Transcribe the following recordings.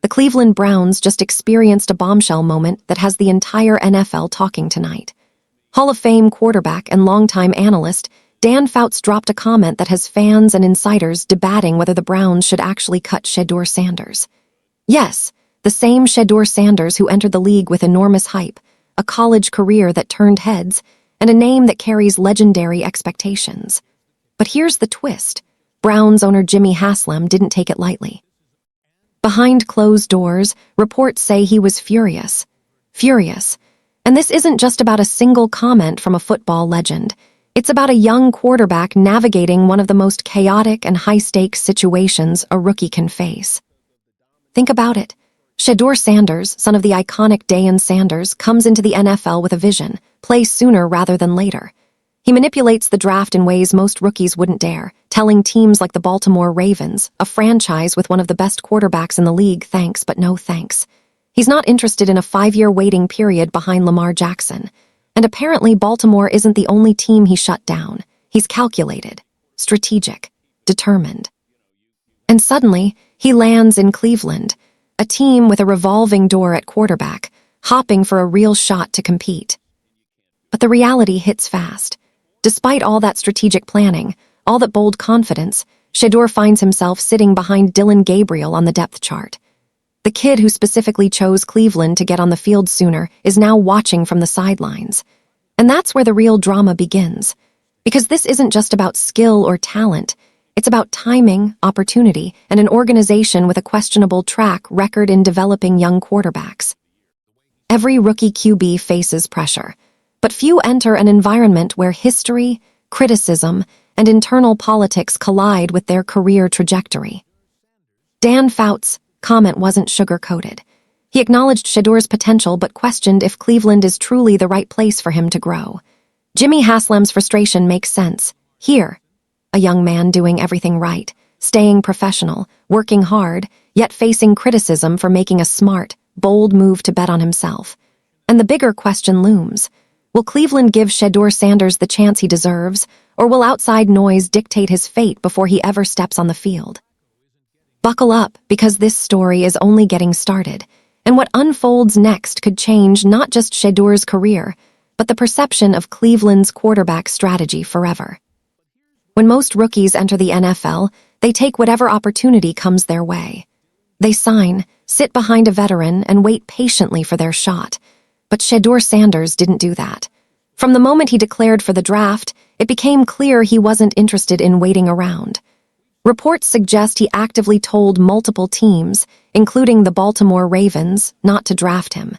The Cleveland Browns just experienced a bombshell moment that has the entire NFL talking tonight. Hall of Fame quarterback and longtime analyst Dan Fouts dropped a comment that has fans and insiders debating whether the Browns should actually cut Shedeur Sanders. Yes, the same Shedeur Sanders who entered the league with enormous hype, a college career that turned heads, and a name that carries legendary expectations. But here's the twist. Browns owner Jimmy Haslam didn't take it lightly. Behind closed doors, reports say he was furious. Furious. And this isn't just about a single comment from a football legend. It's about a young quarterback navigating one of the most chaotic and high-stakes situations a rookie can face. Think about it. Shedeur Sanders, son of the iconic Dan Sanders, comes into the NFL with a vision: play sooner rather than later. He manipulates the draft in ways most rookies wouldn't dare, telling teams like the Baltimore Ravens, a franchise with one of the best quarterbacks in the league, thanks but no thanks. He's not interested in a 5-year waiting period behind Lamar Jackson. And apparently Baltimore isn't the only team he shut down. He's calculated, strategic, determined. And suddenly, he lands in Cleveland, a team with a revolving door at quarterback, hopping for a real shot to compete. But the reality hits fast. Despite all that strategic planning, all that bold confidence, Shedeur finds himself sitting behind Dillon Gabriel on the depth chart. The kid who specifically chose Cleveland to get on the field sooner is now watching from the sidelines. And that's where the real drama begins. Because this isn't just about skill or talent. It's about timing, opportunity, and an organization with a questionable track record in developing young quarterbacks. Every rookie QB faces pressure, but few enter an environment where history, criticism, and internal politics collide with their career trajectory. Dan Fouts' comment wasn't sugar-coated. He acknowledged Shedeur's potential but questioned if Cleveland is truly the right place for him to grow. Jimmy Haslam's frustration makes sense. Here, a young man doing everything right, staying professional, working hard, yet facing criticism for making a smart, bold move to bet on himself. And the bigger question looms. Will Cleveland give Shedeur Sanders the chance he deserves, or will outside noise dictate his fate before he ever steps on the field? Buckle up, because this story is only getting started, and what unfolds next could change not just Shedeur's career, but the perception of Cleveland's quarterback strategy forever. When most rookies enter the NFL, they take whatever opportunity comes their way. They sign, sit behind a veteran, and wait patiently for their shot. But Shedeur Sanders didn't do that. From the moment he declared for the draft, it became clear he wasn't interested in waiting around. Reports suggest he actively told multiple teams, including the Baltimore Ravens, not to draft him.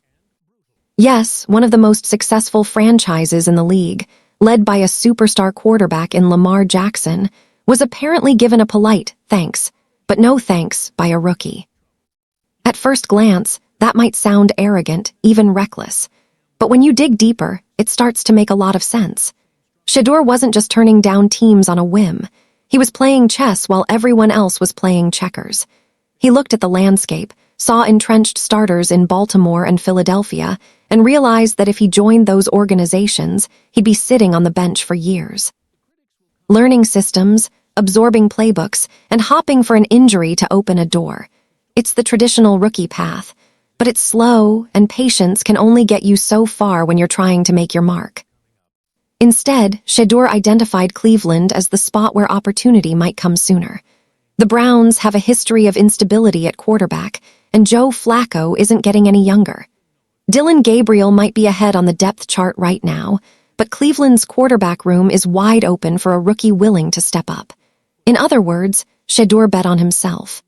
Yes, one of the most successful franchises in the league, led by a superstar quarterback in Lamar Jackson, was apparently given a polite thanks, but no thanks by a rookie. At first glance, that might sound arrogant, even reckless. But when you dig deeper, it starts to make a lot of sense. Shedeur wasn't just turning down teams on a whim. He was playing chess while everyone else was playing checkers. He looked at the landscape, saw entrenched starters in Baltimore and Philadelphia, and realized that if he joined those organizations, he'd be sitting on the bench for years. Learning systems, absorbing playbooks, and hopping for an injury to open a door. It's the traditional rookie path, but it's slow, and patience can only get you so far when you're trying to make your mark. Instead, Shedeur identified Cleveland as the spot where opportunity might come sooner. The Browns have a history of instability at quarterback, and Joe Flacco isn't getting any younger. Dillon Gabriel might be ahead on the depth chart right now, but Cleveland's quarterback room is wide open for a rookie willing to step up. In other words, Shedeur bet on himself.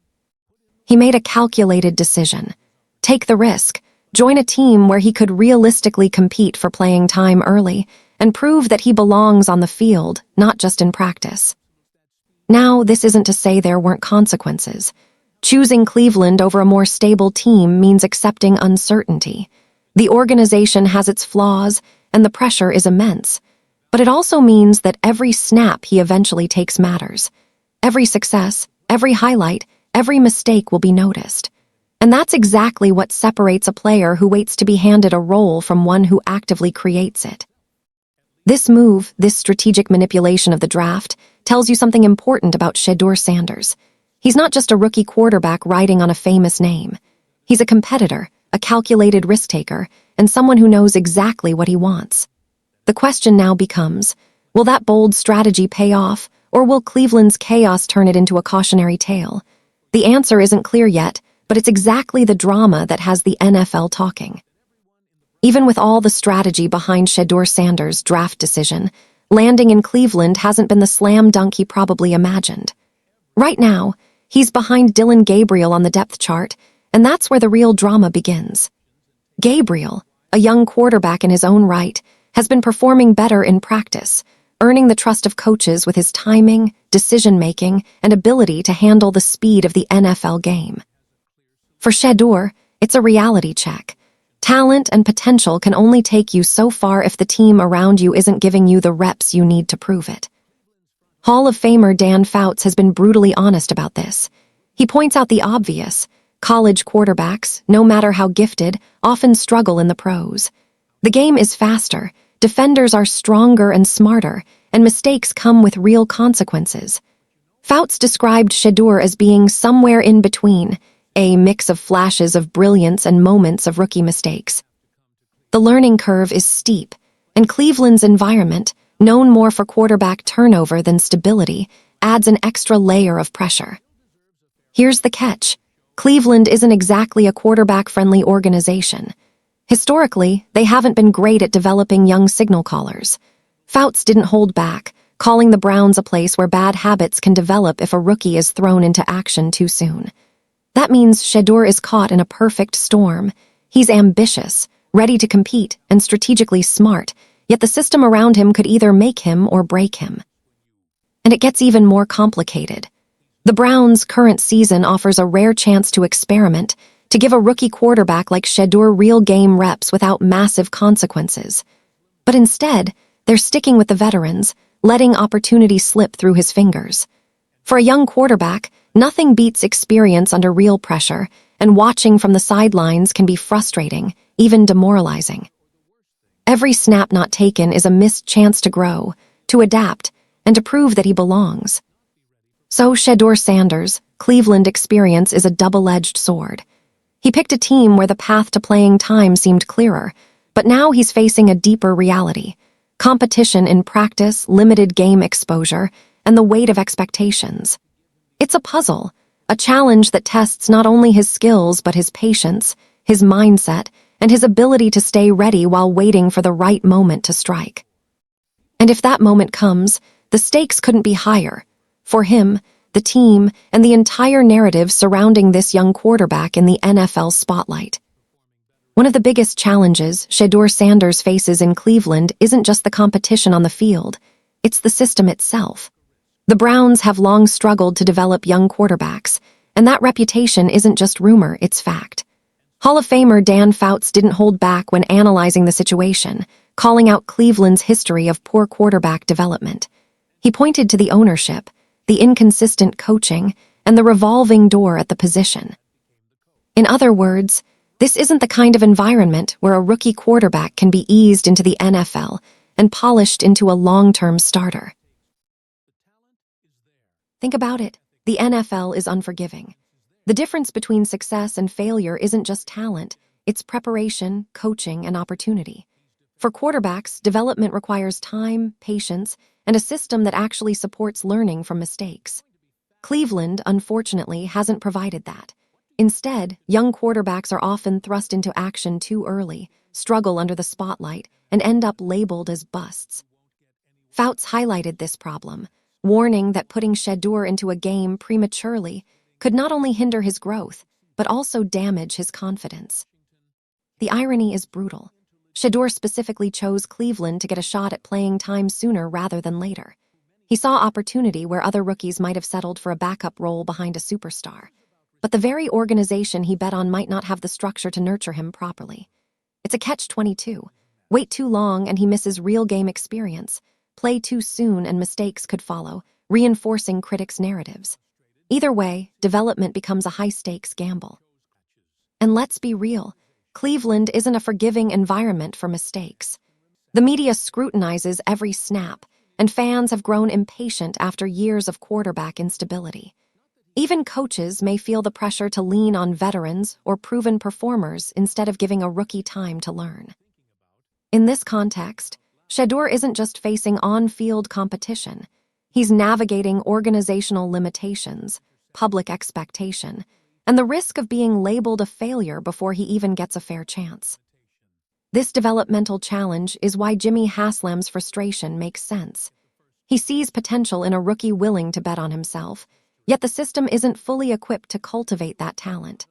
He made a calculated decision. Take the risk, join a team where he could realistically compete for playing time early, and prove that he belongs on the field, not just in practice. Now, this isn't to say there weren't consequences. Choosing Cleveland over a more stable team means accepting uncertainty. The organization has its flaws, and the pressure is immense. But it also means that every snap he eventually takes matters. Every success, every highlight, every mistake will be noticed. And that's exactly what separates a player who waits to be handed a role from one who actively creates it. This move, this strategic manipulation of the draft, tells you something important about Shedeur Sanders. He's not just a rookie quarterback riding on a famous name. He's a competitor, a calculated risk-taker, and someone who knows exactly what he wants. The question now becomes, will that bold strategy pay off, or will Cleveland's chaos turn it into a cautionary tale? The answer isn't clear yet, but it's exactly the drama that has the NFL talking. Even with all the strategy behind Shedeur Sanders' draft decision, landing in Cleveland hasn't been the slam dunk he probably imagined. Right now, he's behind Dillon Gabriel on the depth chart, and that's where the real drama begins. Gabriel, a young quarterback in his own right, has been performing better in practice, earning the trust of coaches with his timing, decision-making, and ability to handle the speed of the NFL game. For Shedeur, it's a reality check. Talent and potential can only take you so far if the team around you isn't giving you the reps you need to prove it. Hall of Famer Dan Fouts has been brutally honest about this. He points out the obvious. College quarterbacks, no matter how gifted, often struggle in the pros. The game is faster, defenders are stronger and smarter, and mistakes come with real consequences. Fouts described Shedeur as being somewhere in between, a mix of flashes of brilliance and moments of rookie mistakes. The learning curve is steep, and Cleveland's environment, known more for quarterback turnover than stability, adds an extra layer of pressure. Here's the catch. Cleveland isn't exactly a quarterback-friendly organization. Historically, they haven't been great at developing young signal callers. Fouts didn't hold back, calling the Browns a place where bad habits can develop if a rookie is thrown into action too soon. That means Shedeur is caught in a perfect storm. He's ambitious, ready to compete, and strategically smart, yet the system around him could either make him or break him. And it gets even more complicated. The Browns' current season offers a rare chance to experiment, to give a rookie quarterback like Shedeur real game reps without massive consequences. But instead, they're sticking with the veterans, letting opportunity slip through his fingers. For a young quarterback, nothing beats experience under real pressure, and watching from the sidelines can be frustrating, even demoralizing. Every snap not taken is a missed chance to grow, to adapt, and to prove that he belongs. So Shedeur Sanders' Cleveland experience is a double-edged sword. He picked a team where the path to playing time seemed clearer, but now he's facing a deeper reality. Competition in practice, limited game exposure, and the weight of expectations. It's a puzzle, a challenge that tests not only his skills but his patience, his mindset, and his ability to stay ready while waiting for the right moment to strike. And if that moment comes, the stakes couldn't be higher. For him, the team, and the entire narrative surrounding this young quarterback in the NFL spotlight. One of the biggest challenges Shedeur Sanders faces in Cleveland isn't just the competition on the field, it's the system itself. The Browns have long struggled to develop young quarterbacks, and that reputation isn't just rumor, it's fact. Hall of Famer Dan Fouts didn't hold back when analyzing the situation, calling out Cleveland's history of poor quarterback development. He pointed to the ownership, the inconsistent coaching, and the revolving door at the position. In other words, this isn't the kind of environment where a rookie quarterback can be eased into the NFL and polished into a long-term starter. Think about it. The NFL is unforgiving. The difference between success and failure isn't just talent, it's preparation, coaching, and opportunity. For quarterbacks, development requires time, patience, and a system that actually supports learning from mistakes. Cleveland, unfortunately, hasn't provided that. Instead, young quarterbacks are often thrust into action too early, struggle under the spotlight, and end up labeled as busts. Fouts highlighted this problem, warning that putting Shedeur into a game prematurely could not only hinder his growth, but also damage his confidence. The irony is brutal. Shedeur specifically chose Cleveland to get a shot at playing time sooner rather than later. He saw opportunity where other rookies might have settled for a backup role behind a superstar. But the very organization he bet on might not have the structure to nurture him properly. It's a catch-22. Wait too long and he misses real game experience. Play too soon and mistakes could follow, reinforcing critics' narratives. Either way, development becomes a high-stakes gamble. And let's be real, Cleveland isn't a forgiving environment for mistakes. The media scrutinizes every snap, and fans have grown impatient after years of quarterback instability. Even coaches may feel the pressure to lean on veterans or proven performers instead of giving a rookie time to learn. In this context, Shedeur isn't just facing on-field competition. He's navigating organizational limitations, public expectation, and the risk of being labeled a failure before he even gets a fair chance. This developmental challenge is why Jimmy Haslam's frustration makes sense. He sees potential in a rookie willing to bet on himself, yet the system isn't fully equipped to cultivate that talent.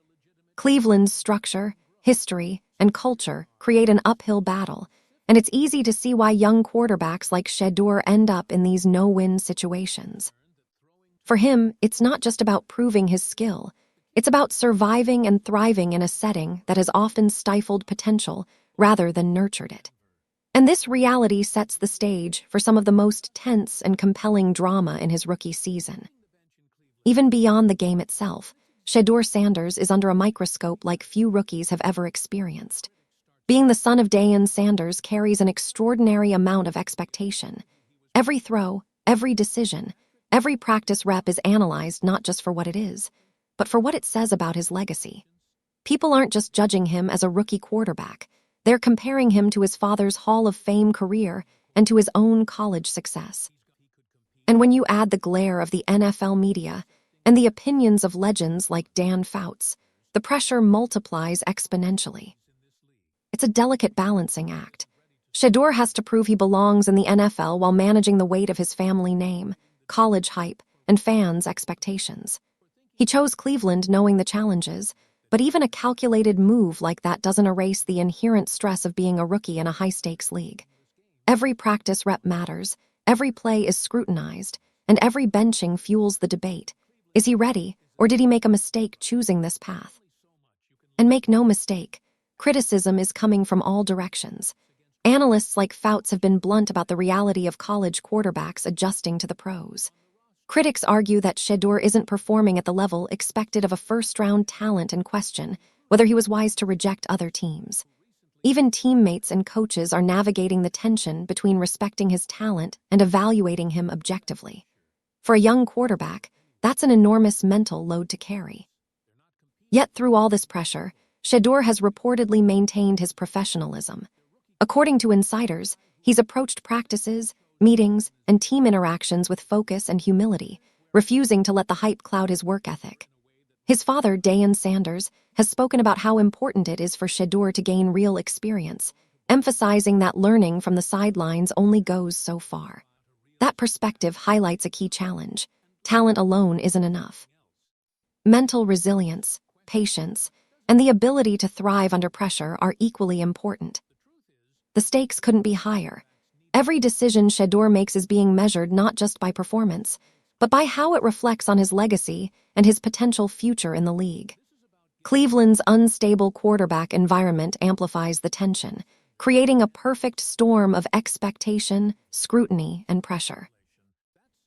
Cleveland's structure, history, and culture create an uphill battle, and it's easy to see why young quarterbacks like Shedeur end up in these no-win situations. For him, it's not just about proving his skill. It's about surviving and thriving in a setting that has often stifled potential rather than nurtured it. And this reality sets the stage for some of the most tense and compelling drama in his rookie season. Even beyond the game itself, Shedeur Sanders is under a microscope like few rookies have ever experienced. Being the son of Dan Sanders carries an extraordinary amount of expectation. Every throw, every decision, every practice rep is analyzed not just for what it is, but for what it says about his legacy. People aren't just judging him as a rookie quarterback. They're comparing him to his father's Hall of Fame career and to his own college success. And when you add the glare of the NFL media and the opinions of legends like Dan Fouts, the pressure multiplies exponentially. It's a delicate balancing act. Shedeur has to prove he belongs in the NFL while managing the weight of his family name, college hype, and fans' expectations. He chose Cleveland knowing the challenges, but even a calculated move like that doesn't erase the inherent stress of being a rookie in a high-stakes league. Every practice rep matters, every play is scrutinized, and every benching fuels the debate. Is he ready, or did he make a mistake choosing this path? And make no mistake, criticism is coming from all directions. Analysts like Fouts have been blunt about the reality of college quarterbacks adjusting to the pros. Critics argue that Shedeur isn't performing at the level expected of a first-round talent and question whether he was wise to reject other teams. Even teammates and coaches are navigating the tension between respecting his talent and evaluating him objectively. For a young quarterback, that's an enormous mental load to carry. Yet through all this pressure, Shedeur has reportedly maintained his professionalism. According to insiders, he's approached practices, meetings, and team interactions with focus and humility, refusing to let the hype cloud his work ethic. His father, Dan Sanders, has spoken about how important it is for Shedeur to gain real experience, emphasizing that learning from the sidelines only goes so far. That perspective highlights a key challenge. Talent alone isn't enough. Mental resilience, patience, and the ability to thrive under pressure are equally important. The stakes couldn't be higher. Every decision Shedeur makes is being measured not just by performance, but by how it reflects on his legacy and his potential future in the league. Cleveland's unstable quarterback environment amplifies the tension, creating a perfect storm of expectation, scrutiny, and pressure.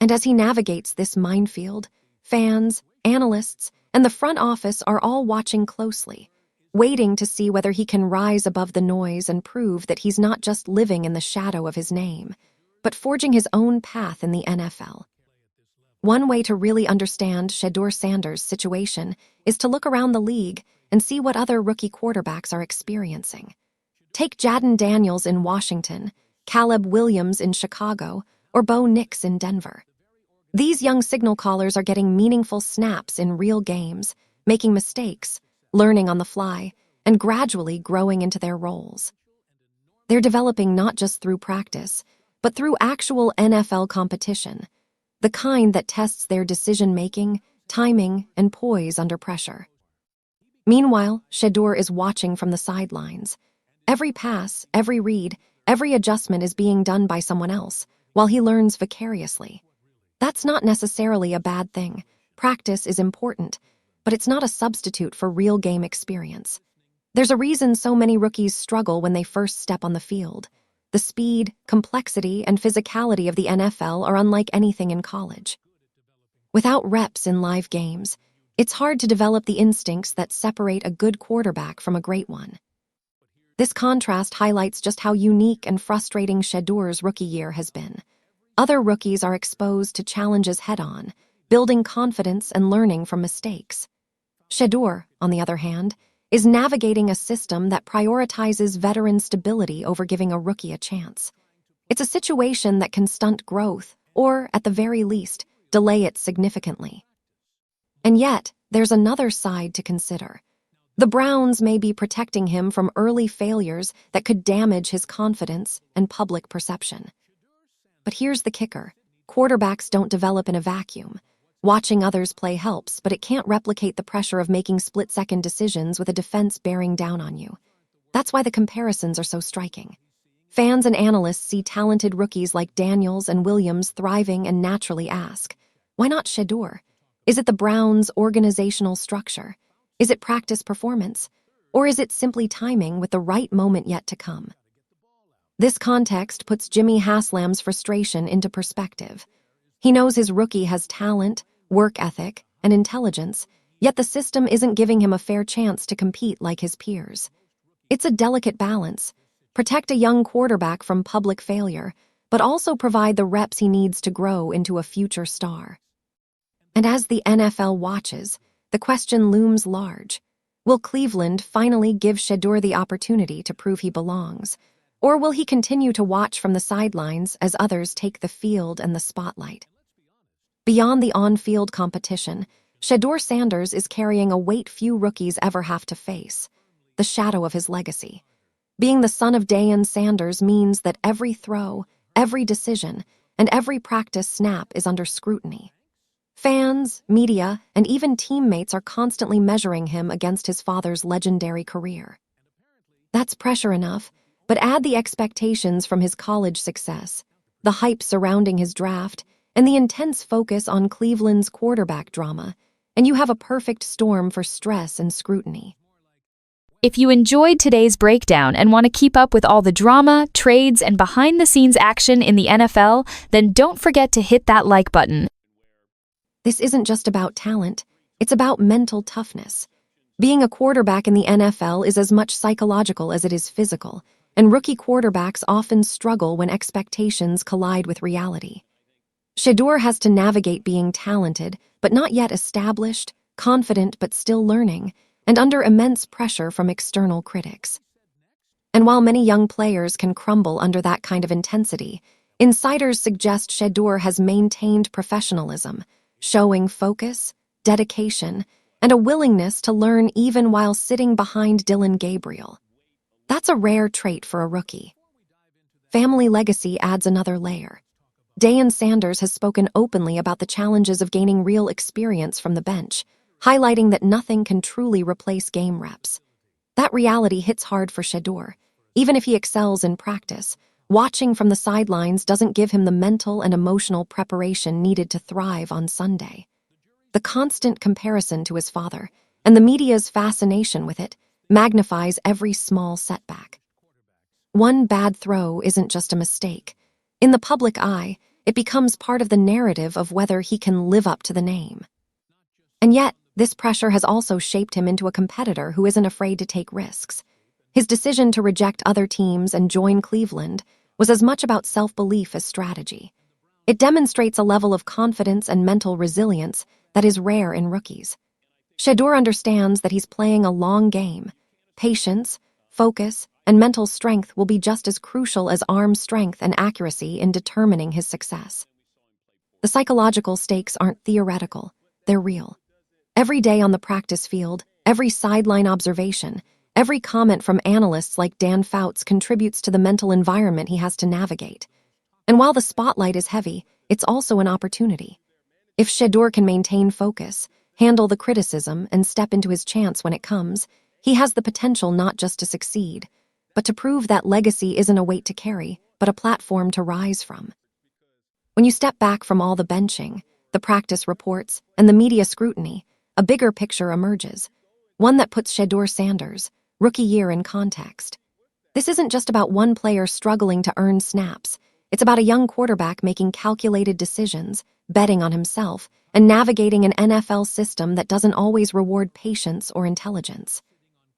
And as he navigates this minefield, fans, analysts, and the front office are all watching closely, waiting to see whether he can rise above the noise and prove that he's not just living in the shadow of his name, but forging his own path in the NFL. One way to really understand Shedeur Sanders' situation is to look around the league and see what other rookie quarterbacks are experiencing. Take Jaden Daniels in Washington, Caleb Williams in Chicago, or Bo Nix in Denver. These young signal callers are getting meaningful snaps in real games, making mistakes, learning on the fly, and gradually growing into their roles. They're developing not just through practice, but through actual NFL competition, the kind that tests their decision-making, timing, and poise under pressure. Meanwhile, Shedeur is watching from the sidelines. Every pass, every read, every adjustment is being done by someone else, while he learns vicariously. That's not necessarily a bad thing. Practice is important, but it's not a substitute for real game experience. There's a reason so many rookies struggle when they first step on the field. The speed, complexity, and physicality of the NFL are unlike anything in college. Without reps in live games, it's hard to develop the instincts that separate a good quarterback from a great one. This contrast highlights just how unique and frustrating Shedeur's rookie year has been. Other rookies are exposed to challenges head-on, building confidence and learning from mistakes. Shedeur, on the other hand, is navigating a system that prioritizes veteran stability over giving a rookie a chance. It's a situation that can stunt growth, or, at the very least, delay it significantly. And yet, there's another side to consider. The Browns may be protecting him from early failures that could damage his confidence and public perception. But here's the kicker. Quarterbacks don't develop in a vacuum. Watching others play helps, but it can't replicate the pressure of making split-second decisions with a defense bearing down on you. That's why the comparisons are so striking. Fans and analysts see talented rookies like Daniels and Williams thriving and naturally ask, why not Shedeur? Is it the Browns' organizational structure? Is it practice performance? Or is it simply timing with the right moment yet to come? This context puts Jimmy Haslam's frustration into perspective. He knows his rookie has talent, work ethic, and intelligence, yet the system isn't giving him a fair chance to compete like his peers. It's a delicate balance. Protect a young quarterback from public failure, but also provide the reps he needs to grow into a future star. And as the NFL watches, the question looms large. Will Cleveland finally give Shedeur the opportunity to prove he belongs? Or will he continue to watch from the sidelines as others take the field and the spotlight? Beyond the on-field competition, Shedeur Sanders is carrying a weight few rookies ever have to face: the shadow of his legacy. Being the son of Dan Sanders means that every throw, every decision, and every practice snap is under scrutiny. Fans, media, and even teammates are constantly measuring him against his father's legendary career. That's pressure enough, but add the expectations from his college success, the hype surrounding his draft, and the intense focus on Cleveland's quarterback drama, and you have a perfect storm for stress and scrutiny. If you enjoyed today's breakdown and want to keep up with all the drama, trades, and behind-the-scenes action in the NFL, then don't forget to hit that like button. This isn't just about talent, it's about mental toughness. Being a quarterback in the NFL is as much psychological as it is physical, and rookie quarterbacks often struggle when expectations collide with reality. Shedeur has to navigate being talented, but not yet established, confident but still learning, and under immense pressure from external critics. And while many young players can crumble under that kind of intensity, insiders suggest Shedeur has maintained professionalism, showing focus, dedication, and a willingness to learn even while sitting behind Dillon Gabriel. That's a rare trait for a rookie. Family legacy adds another layer. Dan Sanders has spoken openly about the challenges of gaining real experience from the bench, highlighting that nothing can truly replace game reps. That reality hits hard for Shedeur. Even if he excels in practice, watching from the sidelines doesn't give him the mental and emotional preparation needed to thrive on Sunday. The constant comparison to his father, and the media's fascination with it, magnifies every small setback. One bad throw isn't just a mistake. In the public eye, it becomes part of the narrative of whether he can live up to the name. And yet, this pressure has also shaped him into a competitor who isn't afraid to take risks. His decision to reject other teams and join Cleveland was as much about self-belief as strategy. It demonstrates a level of confidence and mental resilience that is rare in rookies. Shedeur understands that he's playing a long game. Patience, focus, and mental strength will be just as crucial as arm strength and accuracy in determining his success. The psychological stakes aren't theoretical, they're real. Every day on the practice field, every sideline observation, every comment from analysts like Dan Fouts contributes to the mental environment he has to navigate. And while the spotlight is heavy, it's also an opportunity. If Shedeur can maintain focus, handle the criticism, and step into his chance when it comes, he has the potential not just to succeed, but to prove that legacy isn't a weight to carry, but a platform to rise from. When you step back from all the benching, the practice reports, and the media scrutiny, a bigger picture emerges, one that puts Shedeur Sanders' rookie year in context. This isn't just about one player struggling to earn snaps. It's about a young quarterback making calculated decisions, betting on himself, and navigating an NFL system that doesn't always reward patience or intelligence.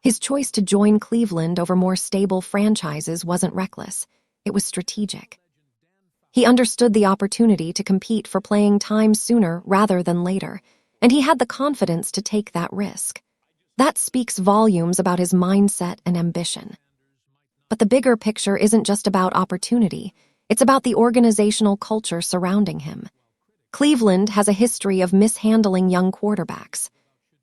His choice to join Cleveland over more stable franchises wasn't reckless. It was strategic. He understood the opportunity to compete for playing time sooner rather than later, and he had the confidence to take that risk. That speaks volumes about his mindset and ambition. But the bigger picture isn't just about opportunity, it's about the organizational culture surrounding him. Cleveland has a history of mishandling young quarterbacks.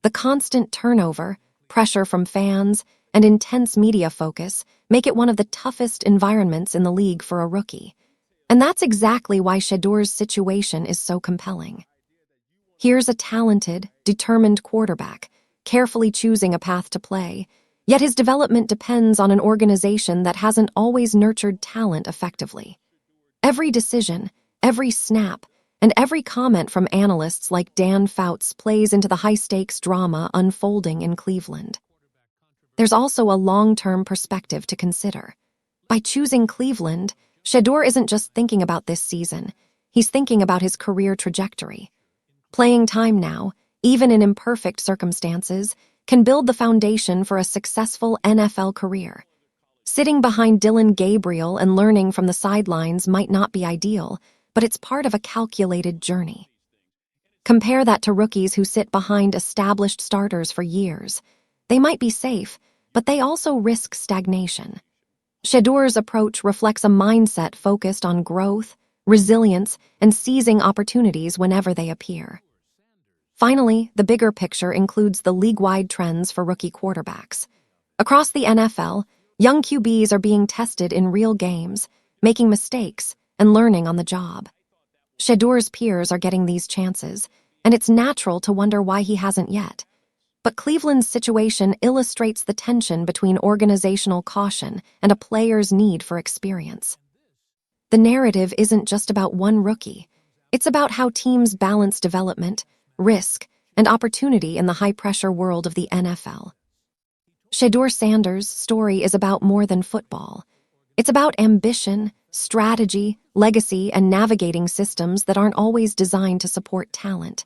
The constant turnover, pressure from fans, and intense media focus make it one of the toughest environments in the league for a rookie. And that's exactly why Shedeur's situation is so compelling. Here's a talented, determined quarterback, carefully choosing a path to play, yet his development depends on an organization that hasn't always nurtured talent effectively. Every decision, every snap, and every comment from analysts like Dan Fouts plays into the high-stakes drama unfolding in Cleveland. There's also a long-term perspective to consider. By choosing Cleveland, Shedeur isn't just thinking about this season, he's thinking about his career trajectory. Playing time now, even in imperfect circumstances, can build the foundation for a successful NFL career. Sitting behind Dillon Gabriel and learning from the sidelines might not be ideal, but it's part of a calculated journey. Compare that to rookies who sit behind established starters for years. They might be safe, but they also risk stagnation. Shedeur's approach reflects a mindset focused on growth, resilience, and seizing opportunities whenever they appear. Finally, the bigger picture includes the league-wide trends for rookie quarterbacks. Across the NFL, young QBs are being tested in real games, making mistakes, and learning on the job. Shedeur's peers are getting these chances, and it's natural to wonder why he hasn't yet. But Cleveland's situation illustrates the tension between organizational caution and a player's need for experience. The narrative isn't just about one rookie. It's about how teams balance development, risk, and opportunity in the high-pressure world of the NFL. Shedeur Sanders' story is about more than football. It's about ambition, strategy, legacy, and navigating systems that aren't always designed to support talent.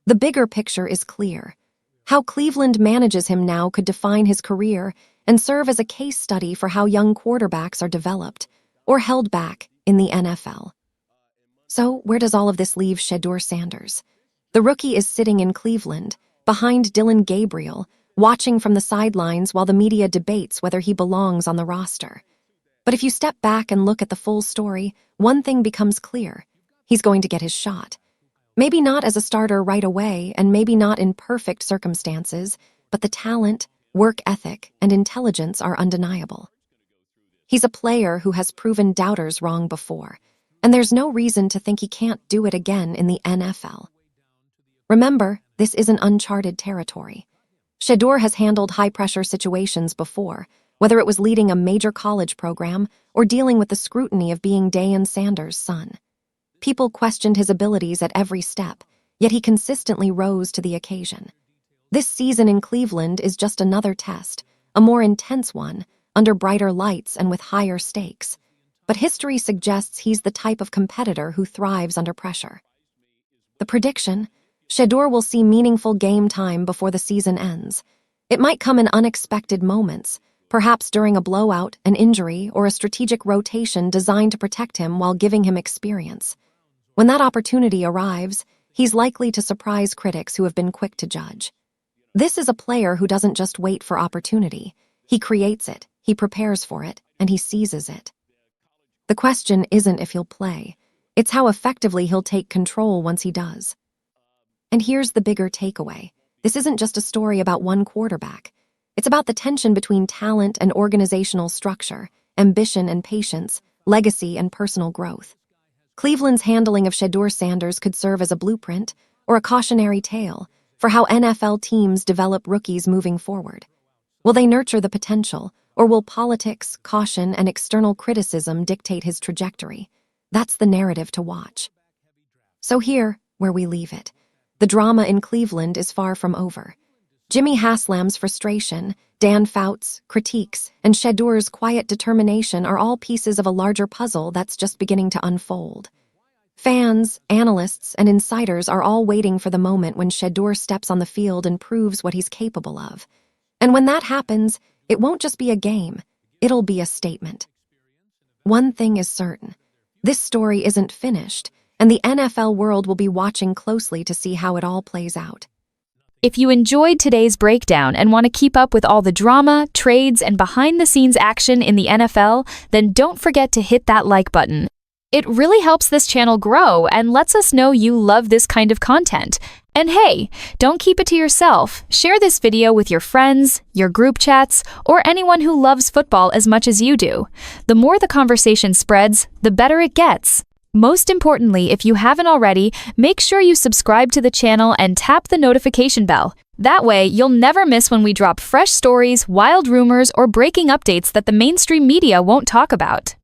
The bigger picture is clear. How Cleveland manages him now could define his career and serve as a case study for how young quarterbacks are developed or held back in the NFL. So, where does all of this leave Shedeur Sanders? The rookie is sitting in Cleveland, behind Dillon Gabriel, watching from the sidelines while the media debates whether he belongs on the roster. But if you step back and look at the full story, one thing becomes clear. He's going to get his shot. Maybe not as a starter right away, and maybe not in perfect circumstances, but the talent, work ethic, and intelligence are undeniable. He's a player who has proven doubters wrong before, and there's no reason to think he can't do it again in the NFL. Remember, this isn't uncharted territory. Shedeur has handled high-pressure situations before, whether it was leading a major college program or dealing with the scrutiny of being Dan Sanders' son. People questioned his abilities at every step, yet he consistently rose to the occasion. This season in Cleveland is just another test, a more intense one, under brighter lights and with higher stakes. But history suggests he's the type of competitor who thrives under pressure. The prediction: Shedeur will see meaningful game time before the season ends. It might come in unexpected moments, perhaps during a blowout, an injury, or a strategic rotation designed to protect him while giving him experience. When that opportunity arrives, he's likely to surprise critics who have been quick to judge. This is a player who doesn't just wait for opportunity. He creates it, he prepares for it, and he seizes it. The question isn't if he'll play. It's how effectively he'll take control once he does. And here's the bigger takeaway. This isn't just a story about one quarterback. It's about the tension between talent and organizational structure, ambition and patience, legacy and personal growth. Cleveland's handling of Shedeur Sanders could serve as a blueprint or a cautionary tale for how NFL teams develop rookies moving forward. Will they nurture the potential, or will politics, caution, and external criticism dictate his trajectory? That's the narrative to watch. So here, where we leave it, the drama in Cleveland is far from over. Jimmy Haslam's frustration, Dan Fouts' critiques, and Shedeur's quiet determination are all pieces of a larger puzzle that's just beginning to unfold. Fans, analysts, and insiders are all waiting for the moment when Shedeur steps on the field and proves what he's capable of. And when that happens, it won't just be a game, it'll be a statement. One thing is certain: This story isn't finished, and the NFL world will be watching closely to see how it all plays out. If you enjoyed today's breakdown and want to keep up with all the drama, trades, and behind-the-scenes action in the NFL, then don't forget to hit that like button. It really helps this channel grow and lets us know you love this kind of content. And hey, don't keep it to yourself. Share this video with your friends, your group chats, or anyone who loves football as much as you do. The more the conversation spreads, the better it gets. Most importantly, if you haven't already, make sure you subscribe to the channel and tap the notification bell. That way, you'll never miss when we drop fresh stories, wild rumors, or breaking updates that the mainstream media won't talk about.